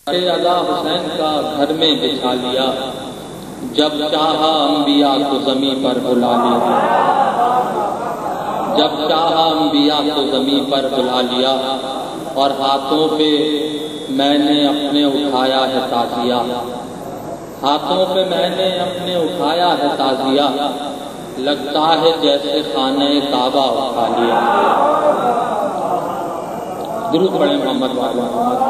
ادا حسین کا گھر میں بچھا لیا، جب چاہا انبیاء کو زمین پر بلا لیا، جب چاہا انبیاء کو زمین پر بلا لیا، اور ہاتھوں پہ میں نے اپنے اٹھایا ہے تعزیہ، ہاتھوں پہ میں نے اپنے اٹھایا ہے تعزیہ، لگتا ہے جیسے خانہ کعبہ اٹھا لیا۔ درود پڑھیں محمد وعلی محمد۔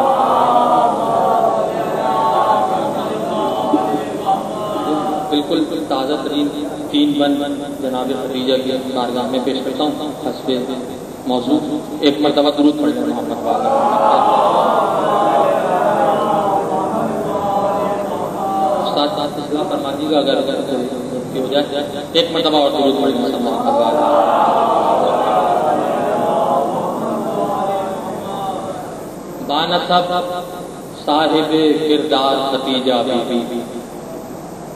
بالکل تازہ ترین 3 بند جناب خدیجہ کی بارگاہ میں پیش کرتا ہوں حسب موضوع۔ ایک مرتبہ درود پڑھ لیں محمد وعلی محمد۔ استاد اصلاح فرما دیجیے گا اگر ہو جائے، ایک مرتبہ اور درود پڑھ لیں محمد وعلی۔ بانصب صاحب کردار خدیجہ بی بی،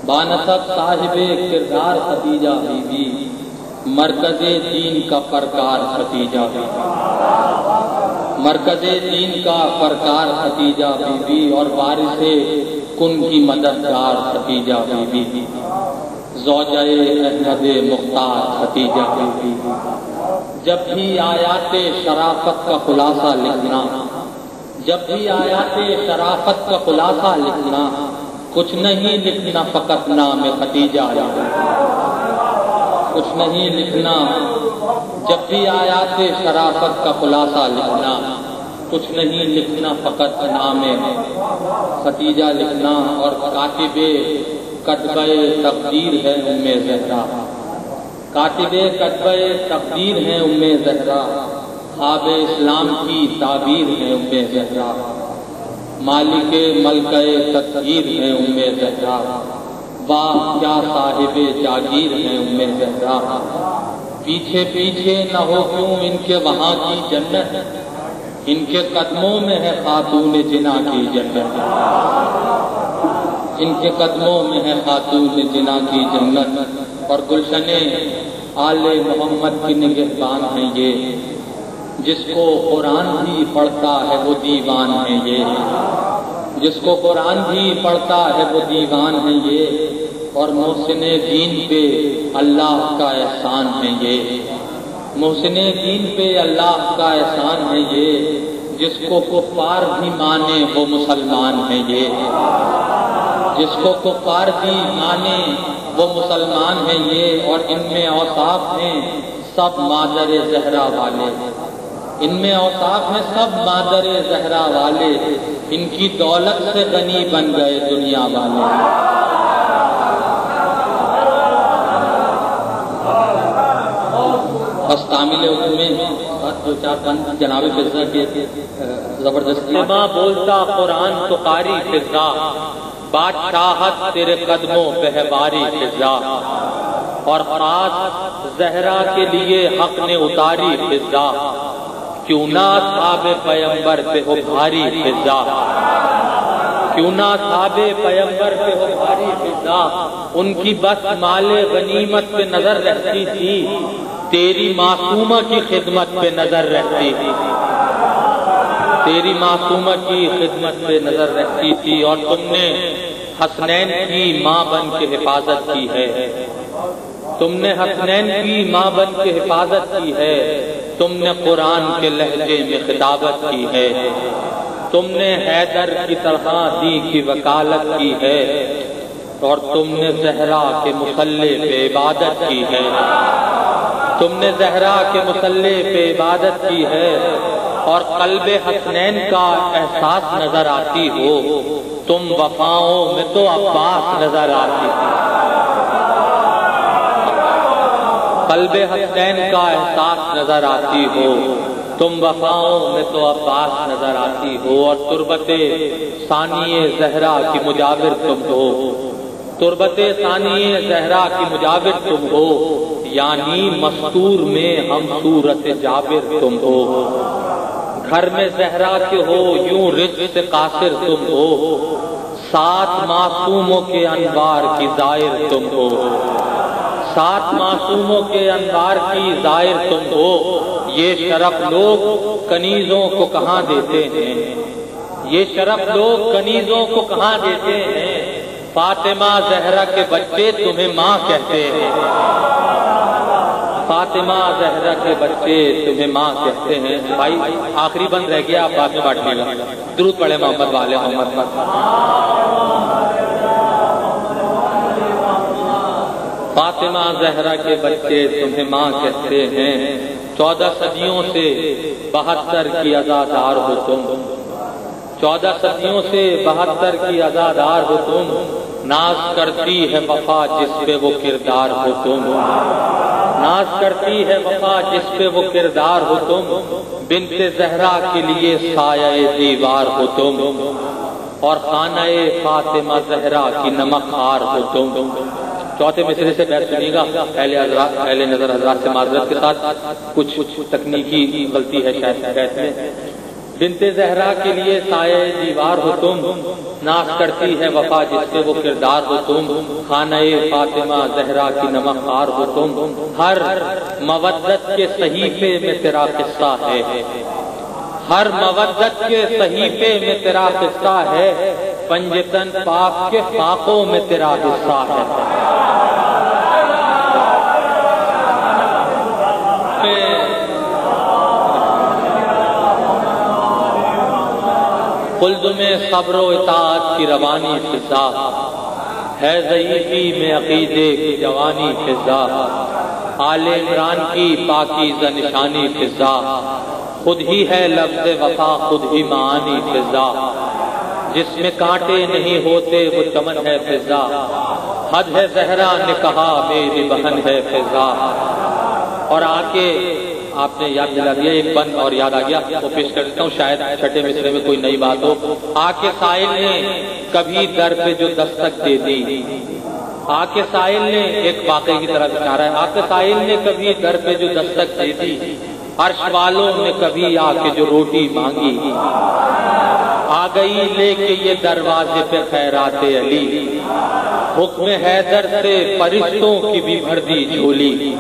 بانصب صاحب کردار خدیجہ بی بی، مرکز دین کا پرکار خدیجہ بی بی، مرکز دین کا پرکار خدیجہ بی بی، اور وارث کن کی مددگار خدیجہ بی بی، زوجہ احمد مختار خدیجہ بی بی۔ جب بھی آیات شرافت کا خلاصہ لکھنا، جب بھی آیات شرافت کا خلاصہ لکھنا، کچھ نہیں لکھنا فقط نام خدیجہ، کچھ نہیں لکھنا۔ جب بھی آیات شرافت کا خلاصہ لکھنا، کچھ نہیں لکھنا فقط نام خدیجہ لکھنا، اور کاتب کتبہ تقدیر ہے ام زہرا، کاتب کتبہ تقدیر ہے ام زہرا، خواب اسلام کی تعبیر ہے ام زہرا، مالک ملکہ تطہیر ہے ام زہرا، واہ کیا صاحب جاگیر ہے ام زہرا۔ پیچھے پیچھے نہ ہو کیوں ان کے وہاں کی جنت، ان کے قدموں میں ہے خاتون جنا کی جنت، ان کے قدموں میں ہے خاتون جنا کی جنت، اور گلشن آل محمد کی نگہبان ہیں یہ، جس کو قرآن بھی پڑھتا ہے وہ دیوان ہے یہ، جس کو قرآن بھی پڑھتا ہے وہ دیوان ہے یہ، اور محسن دین پہ اللہ کا احسان ہے یہ، محسن دین پہ اللہ کا احسان ہے یہ، جس کو کفار بھی مانے وہ مسلمان ہے یہ، جس کو کفار بھی مانے وہ مسلمان ہے یہ، اور ان میں اوصاف ہیں سب مادر زہرا والے، ان میں اوصاف ہیں سب مادر زہرا والے، ان کی دولت سے غنی بن گئے دنیا والے۔ بس تعمیل اردو میں 2-4 بند جناب فضا کے زبردستی۔ ماں بولتا قرآن تو قاری فضا، بادشاہت تیرے قدموں پہ ہے باری فضا، اور خاص زہرا کے لیے حق نے اتاری فضا، کیوں نہ اصحاب پیمبر پہ ہو بھاری فضا، کیوں نہ اصحاب پیمبر پہ ہو بھاری فضا، ان کی بس مال غنیمت پہ نظر رہتی تھی، تیری معصومہ کی خدمت پہ نظر رہتی تھی، تیری معصومہ کی خدمت پہ نظر رہتی تھی، اور تم نے حسنین کی ماں بن کے حفاظت کی ہے، تم نے حسنین کی ماں بن کے حفاظت کی ہے، تم نے قرآن کے لہجے میں خطابت کی ہے، تم نے حیدر کی طرح دی کی وکالت کی ہے، اور تم نے زہرا کے مصلی پہ عبادت کی ہے، تم نے زہرا کے مصلی پہ عبادت کی ہے، اور قلب حسنین کا احساس نظر آتی ہو، تم وفاؤں میں تو عباس نظر آتی ہو، قلب حسنین کا احساس نظر آتی ہو، تم وفاؤں میں تو عباس نظر آتی ہو، اور تربت ثانی زہرا کی مجاور تم ہو، تربت ثانی زہرا کی مجاور تم ہو، یعنی مستور میں ہم صورت جابر تم ہو، گھر میں زہرا کے ہو یوں رزق سے قاصر تم ہو، 7 معصوموں کے انوار کی ظاہر تم ہو، 7 معصوموں کے انوار کی ظاہر تم ہو، یہ شرف لوگ کنیزوں کو کہاں دیتے ہیں، یہ شرف لوگ کنیزوں کو کہاں دیتے ہیں، فاطمہ زہرا کے بچے تمہیں ماں کہتے ہیں، فاطمہ زہرا کے بچے تمہیں ماں کہتے ہیں۔ بھائی آخری بند رہ گیا، آپ بعد میں بانٹنے گا، درود پڑھے محمد والے محمد پر۔ فاطمہ زہرا کے بچے تمہیں ماں کہتے ہیں، 14 صدیوں سے 72 کی عزادار ہو تم، 14 صدیوں سے 72 کی عزادار ہو تم، ناز کرتی ہے وفا جس پہ وہ کردار ہو تم، ناز کرتی ہے وفا جس پہ وہ کردار ہو تم، بنت زہرا کے لیے سایہ دیوار ہو تم، اور خانہ فاطمہ زہرا کی نمک خار ہو تم۔ چوتھے مصرے سے بیت سنیے گا، اہل نظر حضرات سے معذرت کے ساتھ، کچھ تکنیکی غلطی ہے شاید بیت میں۔ بنت زہرا کے لیے سایہ دیوار ہو تم، ناز کرتی ہے وفا جس پہ وہ کردار ہو تم، خانہ فاطمہ زہرا کی نمک خار ہو تم، ہر مودت کے صحیفے میں تیرا قصہ ہے، ہر مودت کے صحیفے میں تیرا قصہ ہے، پنجتن پاک کے خاکوں میں تیرا حصہ ہے۔ خلد میں صبر و اطاعت کی روانی فضا ہے، ضعیفی میں عقیدے کی جوانی فضا، آل عمران کی پاکیزہ نشانی فضا، خود ہی ہے لفظ وفا خود ہی معانی فضا، جس میں کانٹے نہیں ہوتے وہ چمن ہے فضا، حد ہے زہرا نے کہا میری بہن ہے فضا۔ اور آگے آپ نے یاد دلا دیا، ایک بند اور یاد آ گیا، وہ پیش کر دیتا ہوں، شاید چھٹے مصرے میں کوئی نئی بات ہو۔ آ کے سائل نے کبھی در پہ جو دستک دے دی، آ کے سائل نے ایک واقعے کی طرف اشارہ ہے، آ کے سائل نے کبھی در پہ جو دستک دے دی، عرش والوں نے کبھی آ کے جو روٹی مانگی، آ گئی لے کے یہ دروازے پہ خیرات علی، حکم حیدر سے فرشتوں کی بھی بھر دی جھولی۔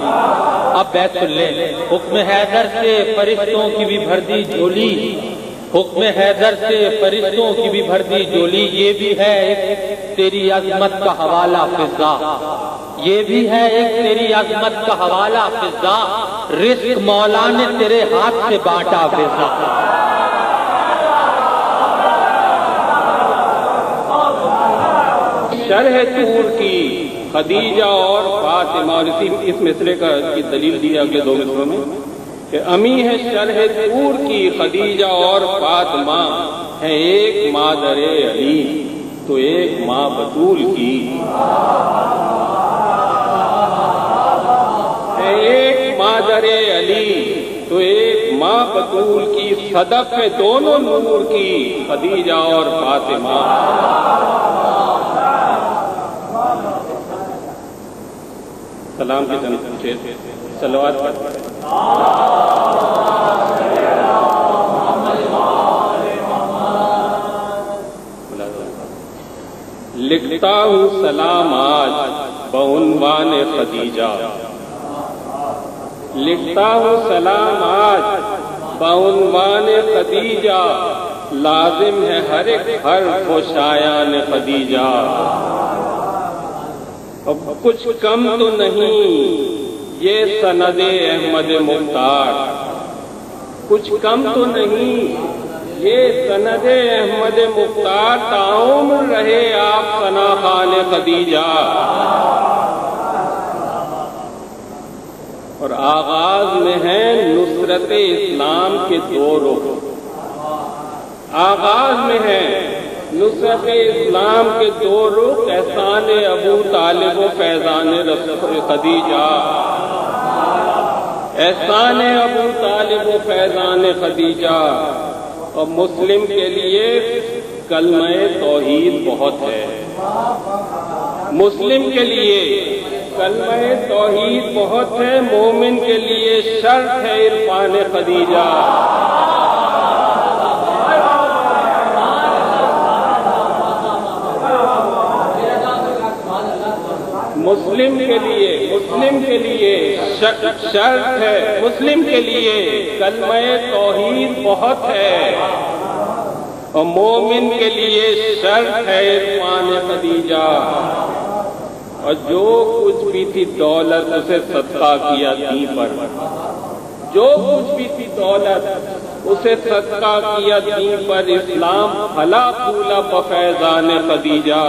اب بیت سن لیں، حکم حیدر سے فرشتوں کی بھی بھر دی جھولی، حکم حیدر سے فرشتوں کی بھی بھر دی جھولی، یہ بھی ہے ایک تیری عظمت کا حوالہ فضا، یہ بھی ہے ایک تیری عظمت کا حوالہ فضا، رزق مولا نے تیرے ہاتھ سے بانٹا فضا۔ شرح طور کی خدیجہ اور فاطمہ، اور اس مصرے کا کی دلیل دی اگلے دو مصروں میں کہ امی ہے شرح طور کی خدیجہ اور فاطمہ، ہے ایک مادر علی تو ایک ماں بطول کی، ہے ایک مادر علی تو ایک ماں بطول کی، صدف ہے دونوں نور کی خدیجہ اور فاطمہ۔ سلام کے صلوات پڑھتے ہیں۔ لکھتا ہوں سلام آج بعنوان خدیجہ، لکھتا ہوں سلام آج بعنوان خدیجہ، لازم ہے ہر ایک حرف و شایان خدیجہ، کچھ کم تو نہیں یہ سند احمد مختار، کچھ کم تو نہیں یہ سند احمد مختار، تعمر رہے آپ ثنا خان خدیجہ۔ اور آغاز میں ہیں نصرت اسلام کے دو رخ، آغاز میں ہیں نصرت اسلام کے دو رخ، احسان ابو طالب و فیضان خدیجہ، احسان ابو طالب و فیضان خدیجہ۔ اور مسلم کے لیے کلمہ توحید بہت ہے، مسلم کے لیے کلمہ توحید بہت ہے، مومن کے لیے شرط ہے عرفان خدیجہ۔ مسلم کے لیے شرط ہے، مسلم کے لیے کلمہ توحید بہت ہے، اور مومن کے لیے شرط ہے عرفان خدیجہ، اور جو کچھ بھی تھی دولت اسے صدقہ کیا دین پر، جو کچھ بھی تھی دولت اسے صدقہ کیا دین پر، اسلام پھلا پھولا بفیضان خدیجہ۔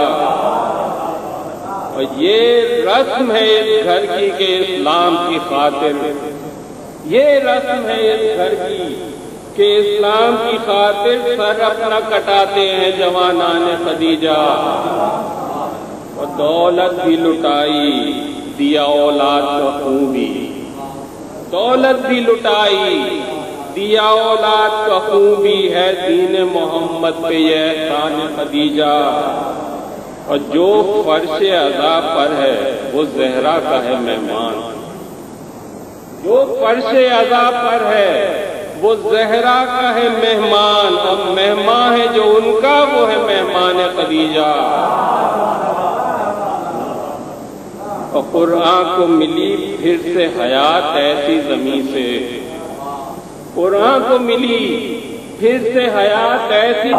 اور یہ رسم ہے اس گھر کی کہ اسلام کی خاطر، یہ رسم ہے اس گھر کی کہ اسلام کی خاطر سر اپنا کٹاتے ہیں جوانان خدیجہ، اور دولت بھی لٹائی، دیا اولاد کا خون بھی، دولت بھی لٹائی، دیا اولاد کا خون بھی ہے دین محمد پہ یہ احسان خدیجہ۔ اور جو فرش عزا پر ہے وہ زہرا کا ہے مہمان، جو فرش عزا پر ہے وہ زہرا کا ہے مہمان، اور مہمان ہے جو ان کا وہ ہے مہمان خدیجہ۔ اور قرآن کو ملی پھر سے حیات ایسی زمین سے، قرآن کو ملی پھر سے حیات ایسی